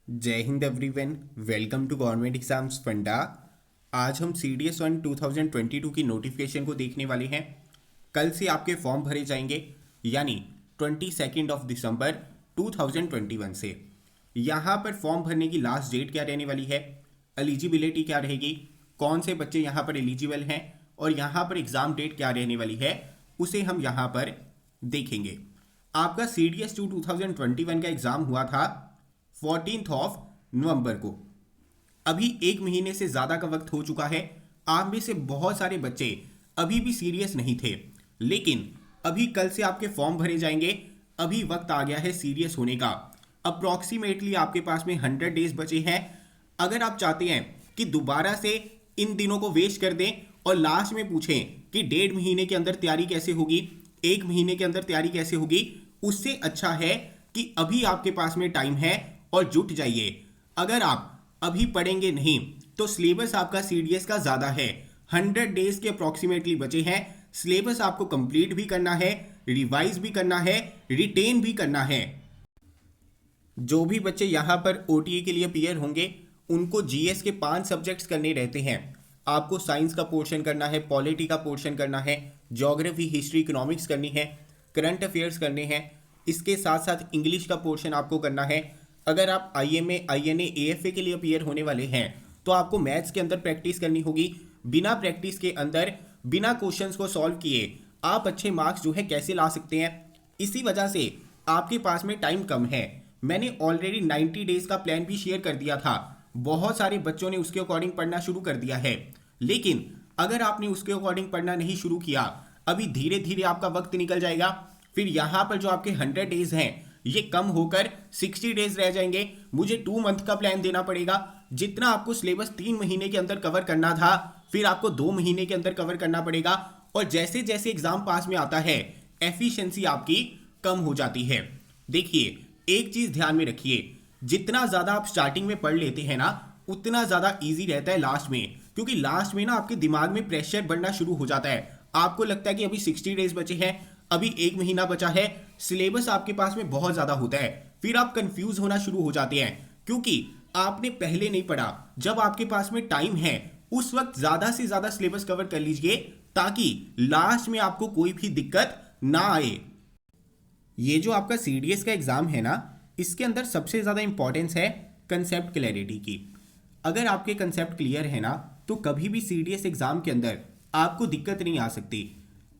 जय Hind everyone. Welcome to government exams फंडा। आज हम CDS 1 2022 की नोटिफिकेशन को देखने वाले हैं। कल से आपके फॉर्म भरे जाएंगे, यानी 22 दिसंबर 2021 से। यहाँ पर फॉर्म भरने की लास्ट डेट क्या रहने वाली है, एलिजिबिलिटी क्या रहेगी, कौन से बच्चे यहाँ पर एलिजिबल हैं और यहाँ पर एग्ज़ाम डेट क्या रहने वाली है, उसे हम यहाँ पर देखेंगे। आपका CDS 2 2021 का एग्ज़ाम हुआ था 14 नवंबर को। अभी एक महीने से ज़्यादा का वक्त हो चुका है। आप में से बहुत सारे बच्चे अभी भी सीरियस नहीं थे, लेकिन अभी कल से आपके फॉर्म भरे जाएंगे। अभी वक्त आ गया है सीरियस होने का। अप्रॉक्सीमेटली आपके पास में 100 डेज बचे हैं। अगर आप चाहते हैं कि दोबारा से इन दिनों को वेस्ट कर दें और लास्ट में पूछें कि 1.5 महीने के अंदर तैयारी कैसे होगी, 1 महीने के अंदर तैयारी कैसे होगी, उससे अच्छा है कि अभी आपके पास में टाइम है और जुट जाइए। अगर आप अभी पढ़ेंगे नहीं तो सिलेबस आपका CDS का ज़्यादा है। 100 डेज के अप्रॉक्सीमेटली बचे हैं। सिलेबस आपको कंप्लीट भी करना है, रिवाइज भी करना है, रिटेन भी करना है। जो भी बच्चे यहाँ पर OTA के लिए अपीयर होंगे उनको GS के 5 सब्जेक्ट्स करने रहते हैं। आपको साइंस का पोर्शन करना है, पॉलिटी का पोर्शन करना है, ज्योग्राफी, हिस्ट्री, इकोनॉमिक्स करनी है, करंट अफेयर्स करने हैं। इसके साथ साथ इंग्लिश का पोर्शन आपको करना है। अगर आप IMA, INA, AFA के लिए अपीयर होने वाले हैं तो आपको मैथ्स के अंदर प्रैक्टिस करनी होगी। बिना प्रैक्टिस के अंदर, बिना क्वेश्चंस को सॉल्व किए आप अच्छे मार्क्स जो है कैसे ला सकते हैं। इसी वजह से आपके पास में टाइम कम है। मैंने ऑलरेडी 90 डेज का प्लान भी शेयर कर दिया था। बहुत सारे बच्चों ने उसके अकॉर्डिंग पढ़ना शुरू कर दिया है, लेकिन अगर आपने उसके अकॉर्डिंग पढ़ना नहीं शुरू किया, अभी धीरे धीरे आपका वक्त निकल जाएगा। फिर यहाँ पर जो आपके 100 डेज हैं ये कम होकर 60 डेज रह जाएंगे। मुझे 2 मंथ का प्लान देना पड़ेगा। जितना आपको सिलेबस 3 महीने के अंदर कवर करना था, फिर आपको 2 महीने के अंदर कवर करना पड़ेगा। और जैसे जैसे एग्जाम पास में आता है एफिशिएंसी आपकी कम हो जाती है। देखिए, एक चीज ध्यान में रखिए, जितना ज्यादा आप स्टार्टिंग में पढ़ लेते हैं ना, उतना ज्यादा इजी रहता है लास्ट में। क्योंकि लास्ट में ना आपके दिमाग में प्रेशर बढ़ना शुरू हो जाता है। आपको लगता है कि अभी 60 डेज बचे हैं, अभी 1 महीना बचा है, सिलेबस आपके पास में बहुत ज्यादा होता है। फिर आप कंफ्यूज होना शुरू हो जाते हैं क्योंकि आपने पहले नहीं पढ़ा। जब आपके पास में टाइम है उस वक्त ज्यादा से ज्यादा सिलेबस कवर कर लीजिए ताकि लास्ट में आपको कोई भी दिक्कत ना आए। ये जो आपका CDS का एग्जाम है ना, इसके अंदर सबसे ज्यादा इंपॉर्टेंस है कंसेप्ट क्लैरिटी की। अगर आपके कंसेप्ट क्लियर है ना तो कभी भी CDS एग्जाम के अंदर आपको दिक्कत नहीं आ सकती।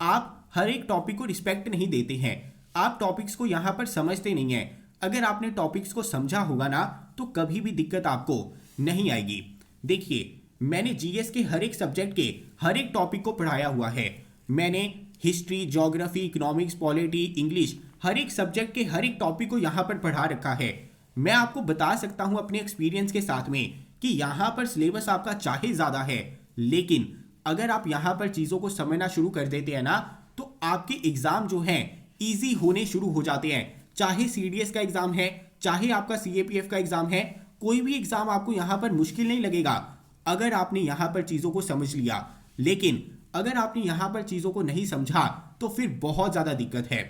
आप हर एक टॉपिक को रिस्पेक्ट नहीं देते हैं, आप टॉपिक्स को यहाँ पर समझते नहीं हैं। अगर आपने टॉपिक्स को समझा होगा ना तो कभी भी दिक्कत आपको नहीं आएगी। देखिए, मैंने GS के हर एक सब्जेक्ट के हर एक टॉपिक को पढ़ाया हुआ है। मैंने history, geography, economics, polity, English, हर एक सब्जेक्ट के हर एक टॉपिक को यहाँ पर पढ़ा रखा है। मैं आपको बता सकता हूँ अपने एक्सपीरियंस के साथ में कि यहाँ पर सिलेबस आपका चाहे ज़्यादा है, लेकिन अगर आप यहाँ पर चीज़ों को समझना शुरू कर देते हैं ना तो आपके एग्जाम जो हैं इजी होने शुरू हो जाते हैं। चाहे CDS का एग्जाम है, चाहे आपका CAPF का एग्जाम है, कोई भी एग्जाम आपको यहाँ पर मुश्किल नहीं लगेगा अगर आपने यहाँ पर चीज़ों को समझ लिया। लेकिन अगर आपने यहाँ पर चीज़ों को नहीं समझा तो फिर बहुत ज़्यादा दिक्कत है।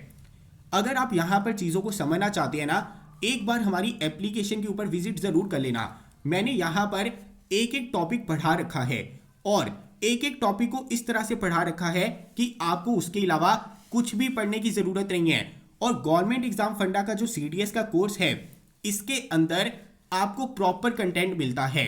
अगर आप यहाँ पर चीज़ों को समझना चाहते हैं ना, एक बार हमारी एप्लीकेशन के ऊपर विजिट ज़रूर कर लेना। मैंने यहाँ पर एक एक टॉपिक पढ़ा रखा है और एक एक टॉपिक को इस तरह से पढ़ा रखा है कि आपको उसके अलावा कुछ भी पढ़ने की ज़रूरत नहीं है। और गवर्नमेंट एग्जाम फंडा का जो CDS का कोर्स है, इसके अंदर आपको प्रॉपर कंटेंट मिलता है।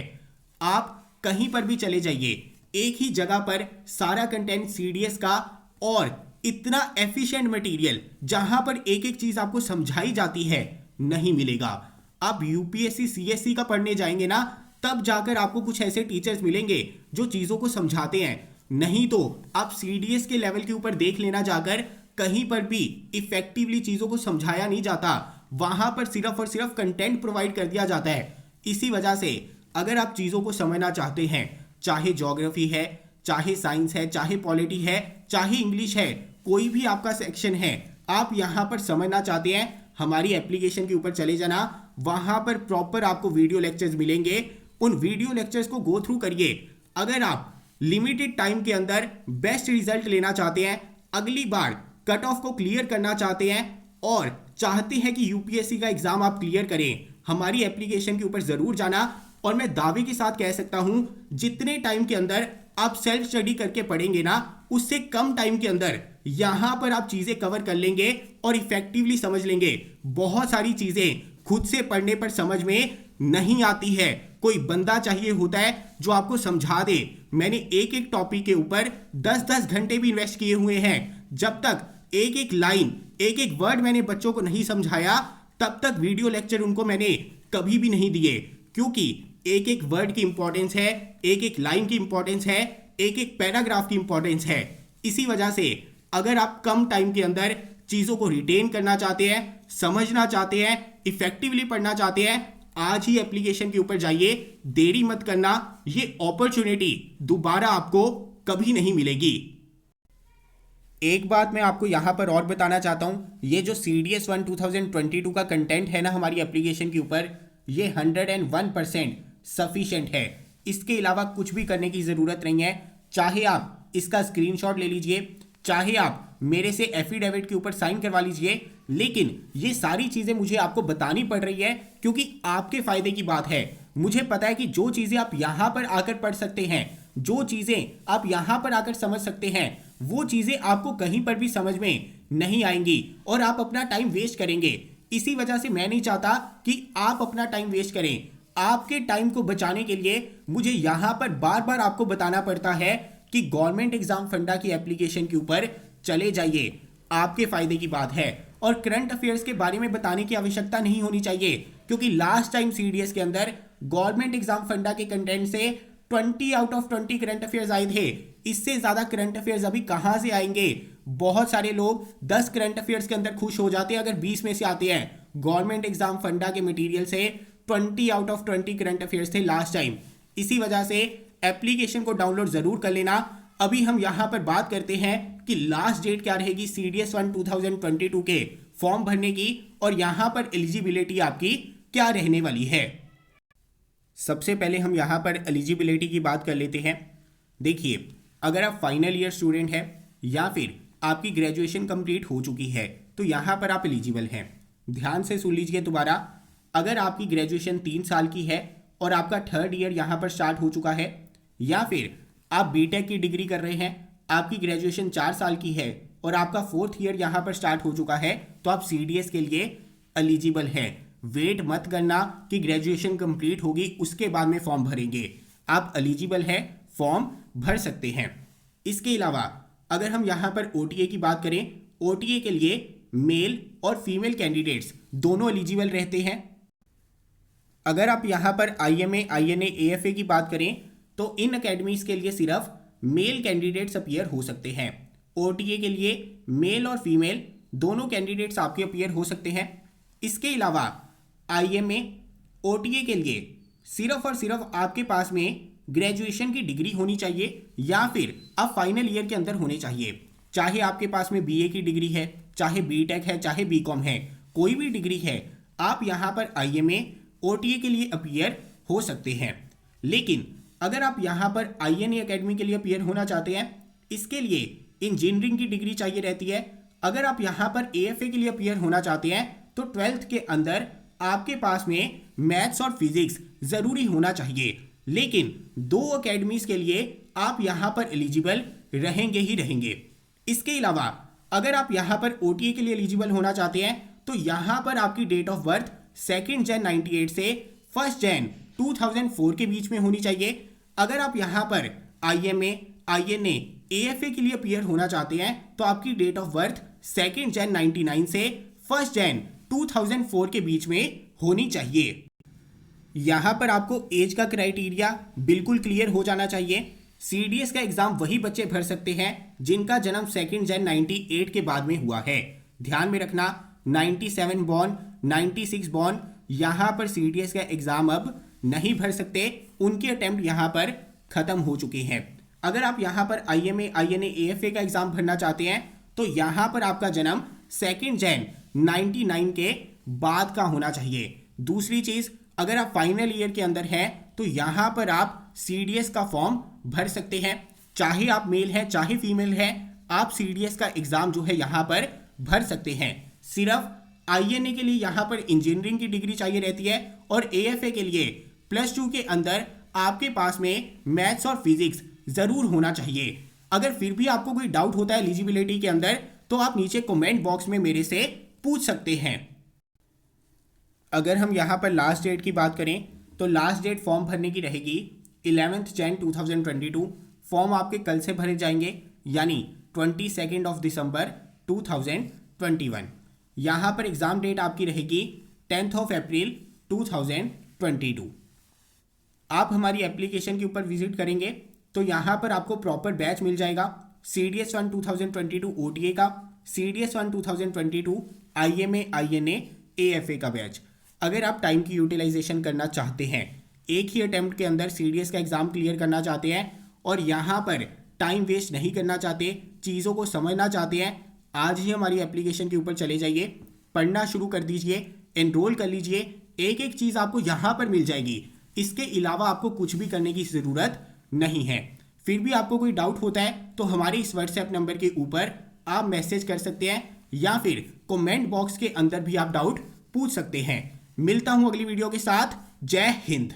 आप कहीं पर भी चले जाइए, एक ही जगह पर सारा कंटेंट CDS का, और इतना एफिशिएंट मटेरियल जहां पर एक एक चीज आपको समझाई जाती है नहीं मिलेगा। आप UPSC CSC का पढ़ने जाएंगे ना, तब जाकर आपको कुछ ऐसे टीचर्स मिलेंगे जो चीजों को समझाते हैं। नहीं तो आप CDS के लेवल के ऊपर देख लेना, जाकर कहीं पर भी इफेक्टिवली चीजों को समझाया नहीं जाता। वहां पर सिर्फ और सिर्फ कंटेंट प्रोवाइड कर दिया जाता है। इसी वजह से अगर आप चीजों को समझना चाहते हैं, चाहे ज्योग्राफी है, चाहे साइंस है, चाहे पॉलिटी है, चाहे इंग्लिश है, कोई भी आपका सेक्शन है, आप यहाँ पर समझना चाहते हैं, हमारी एप्लीकेशन के ऊपर चले जाना। वहां पर प्रॉपर आपको वीडियो लेक्चर्स मिलेंगे। उन वीडियो लेक्चर्स को गो थ्रू करिए। अगर आप लिमिटेड टाइम के अंदर बेस्ट रिजल्ट लेना चाहते हैं, अगली बार कट ऑफ को क्लियर करना चाहते हैं और चाहते हैं कि UPSC का एग्जाम आप क्लियर करें, हमारी एप्लीकेशन के ऊपर ज़रूर जाना। और मैं दावे के साथ कह सकता हूं, जितने टाइम के अंदर आप सेल्फ स्टडी करके पढ़ेंगे ना, उससे कम टाइम के अंदर यहां पर आप चीज़ें कवर कर लेंगे और इफेक्टिवली समझ लेंगे। बहुत सारी चीज़ें खुद से पढ़ने पर समझ में नहीं आती है, कोई बंदा चाहिए होता है जो आपको समझा दे। मैंने एक एक टॉपिक के ऊपर 10-10 घंटे भी इन्वेस्ट किए हुए हैं। जब तक एक एक लाइन, एक एक वर्ड मैंने बच्चों को नहीं समझाया, तब तक वीडियो लेक्चर उनको मैंने कभी भी नहीं दिए, क्योंकि एक एक वर्ड की इंपॉर्टेंस है, एक एक लाइन की इंपॉर्टेंस है, एक एक पैराग्राफ की इंपॉर्टेंस है। इसी वजह से अगर आप कम टाइम के अंदर चीज़ों को रिटेन करना चाहते हैं, समझना चाहते हैं, इफेक्टिवली पढ़ना चाहते हैं, आज ही एप्लीकेशन के ऊपर जाइए, देरी मत करना। ये अपॉर्चुनिटी दोबारा आपको कभी नहीं मिलेगी। एक बात मैं आपको यहां पर और बताना चाहता हूं, ये जो CDS1 2022 का कंटेंट है ना हमारी एप्लीकेशन के ऊपर, ये 101% सफिशिएंट है। इसके अलावा कुछ भी करने की ज़रूरत नहीं है। चाहे आप इसका स्क्रीनशॉट ले लीजिए, चाहे आप मेरे से एफिडेविट के ऊपर साइन करवा लीजिए, लेकिन ये सारी चीज़ें मुझे आपको बतानी पड़ रही है क्योंकि आपके फ़ायदे की बात है। मुझे पता है कि जो चीज़ें आप यहाँ पर आकर पढ़ सकते हैं, जो चीज़ें आप यहाँ पर आकर समझ सकते हैं, वो चीज़ें आपको कहीं पर भी समझ में नहीं आएंगी और आप अपना टाइम वेस्ट करेंगे। इसी वजह से मैं नहीं चाहता कि आप अपना टाइम वेस्ट करें। आपके टाइम को बचाने के लिए मुझे यहाँ पर बार बार आपको बताना पड़ता है कि गवर्नमेंट एग्जाम फंडा की एप्लीकेशन के ऊपर चले जाइए, आपके फायदे की बात है। और करंट अफेयर्स के बारे में बताने की आवश्यकता नहीं होनी चाहिए, क्योंकि लास्ट टाइम CDS के अंदर गवर्नमेंट एग्जाम फंडा के कंटेंट से 20 आउट ऑफ 20 करंट अफेयर्स आए थे। इससे ज्यादा करंट अफेयर्स अभी कहां से आएंगे? बहुत सारे लोग 10 करंट अफेयर्स के अंदर खुश हो जाते हैं अगर 20 में से आते हैं। गवर्नमेंट एग्जाम फंडा के मटेरियल से 20 आउट ऑफ 20 करंट अफेयर्स थे लास्ट टाइम। इसी वजह से एप्लीकेशन को डाउनलोड जरूर कर लेना। अभी हम यहां पर बात करते हैं कि लास्ट डेट क्या रहेगी CDS1 2022 के फॉर्म भरने की, और यहां पर एलिजिबिलिटी आपकी क्या रहने वाली है। सबसे पहले हम यहां पर एलिजिबिलिटी की बात कर लेते हैं। देखिए, अगर आप फाइनल ईयर स्टूडेंट हैं या फिर आपकी ग्रेजुएशन कंप्लीट हो चुकी है तो यहां पर आप एलिजिबल हैं। ध्यान से सुन लीजिए दोबारा। अगर आपकी ग्रेजुएशन 3 साल की है और आपका 3rd ईयर यहां पर स्टार्ट हो चुका है, या फिर आप बीटेक की डिग्री कर रहे हैं, आपकी ग्रेजुएशन 4 साल की है और आपका 4th ईयर यहां पर स्टार्ट हो चुका है, तो आप CDS के लिए एलिजिबल हैं। वेट मत करना कि ग्रेजुएशन कंप्लीट होगी उसके बाद में फॉर्म भरेंगे। आप एलिजिबल हैं, फॉर्म भर सकते हैं। इसके अलावा अगर हम यहां पर OTA की बात करें, OTA के लिए मेल और फीमेल कैंडिडेट्स दोनों एलिजिबल रहते हैं। अगर आप यहां पर IMA, INA, AFA की बात करें तो इन अकेडमीज के लिए सिर्फ मेल कैंडिडेट्स अपीयर हो सकते हैं। OTA के लिए मेल और फीमेल दोनों कैंडिडेट्स आपके अपीयर हो सकते हैं। इसके अलावा IMA, OTA के लिए सिर्फ और सिर्फ आपके पास में ग्रेजुएशन की डिग्री होनी चाहिए या फिर आप फाइनल ईयर के अंदर होने चाहिए। चाहे आपके पास में BA की डिग्री है, चाहे BTech है, चाहे BCom है, कोई भी डिग्री है, आप यहाँ पर IMA, OTA के लिए अपीयर हो सकते हैं। लेकिन अगर आप यहाँ पर INA अकेडमी के लिए अपीयर होना चाहते हैं, इसके लिए इंजीनियरिंग की डिग्री चाहिए रहती है। अगर आप यहाँ पर AFA के लिए अपीयर होना चाहते हैं तो 12th के अंदर आपके पास में मैथ्स और फिजिक्स जरूरी होना चाहिए। लेकिन 2 अकेडमीज के लिए आप यहाँ पर एलिजिबल रहेंगे ही रहेंगे। इसके अलावा अगर आप यहाँ पर OTA के लिए एलिजिबल होना चाहते हैं तो यहाँ पर आपकी डेट ऑफ बर्थ 2 जन 98 से 1 जन 2004 के बीच में होनी चाहिए। अगर आप यहाँ पर IMA, INA, AFA के लिए अपीयर होना चाहते हैं तो आपकी डेट ऑफ बर्थ 2 जन 99 से 1 जन 2004 के बीच में होनी चाहिए। यहाँ पर आपको एज का क्राइटेरिया बिल्कुल क्लियर हो जाना चाहिए। CDS का एग्जाम वही बच्चे भर सकते हैं जिनका जन्म 2 जन 98 के बाद में हुआ है। ध्यान में रखना, 97 बॉर्न, 96 बॉर्न यहाँ पर CDS का एग्जाम अब नहीं भर सकते, उनके अटेम्प्ट यहाँ पर खत्म हो चुके हैं। अगर आप यहाँ पर IMA, INA, AFA का एग्जाम भरना चाहते हैं तो यहाँ पर आपका जन्म 2 जन 99 के बाद का होना चाहिए। दूसरी चीज, अगर आप फाइनल ईयर के अंदर हैं तो यहाँ पर आप CDS का फॉर्म भर सकते हैं। चाहे आप मेल है चाहे फीमेल है, आप CDS का एग्जाम जो है यहाँ पर भर सकते हैं। सिर्फ आईएनए के लिए यहाँ पर इंजीनियरिंग की डिग्री चाहिए रहती है और एएफए के लिए +2 के अंदर आपके पास में मैथ्स और फिजिक्स जरूर होना चाहिए। अगर फिर भी आपको कोई डाउट होता है एलिजिबिलिटी के अंदर तो आप नीचे कमेंट बॉक्स में मेरे से पूछ सकते हैं। अगर हम यहाँ पर लास्ट डेट की बात करें तो लास्ट डेट फॉर्म भरने की रहेगी 11 जैन 2022। फॉर्म आपके कल से भरे जाएंगे यानी 22 दिसंबर 2021। यहाँ पर एग्ज़ाम डेट आपकी रहेगी 10 अप्रैल 2022। आप हमारी एप्लीकेशन के ऊपर विजिट करेंगे तो यहाँ पर आपको प्रॉपर बैच मिल जाएगा CDS 1 2022 OTA का, CDS 1 2022 IMA INA AFA का बैच। अगर आप टाइम की यूटिलाइजेशन करना चाहते हैं, एक ही अटेम्प्ट के अंदर CDS का एग्ज़ाम क्लियर करना चाहते हैं और यहाँ पर टाइम वेस्ट नहीं करना चाहते, चीज़ों को समझना चाहते हैं, आज ही हमारी एप्लीकेशन के ऊपर चले जाइए, पढ़ना शुरू कर दीजिए, एनरोल कर लीजिए। एक एक चीज़ आपको यहाँ पर मिल जाएगी, इसके अलावा आपको कुछ भी करने की ज़रूरत नहीं है। फिर भी आपको कोई डाउट होता है तो हमारे इस व्हाट्सएप नंबर के ऊपर आप मैसेज कर सकते हैं या फिर कमेंट बॉक्स के अंदर भी आप डाउट पूछ सकते हैं। मिलता हूं अगली वीडियो के साथ। जय हिंद।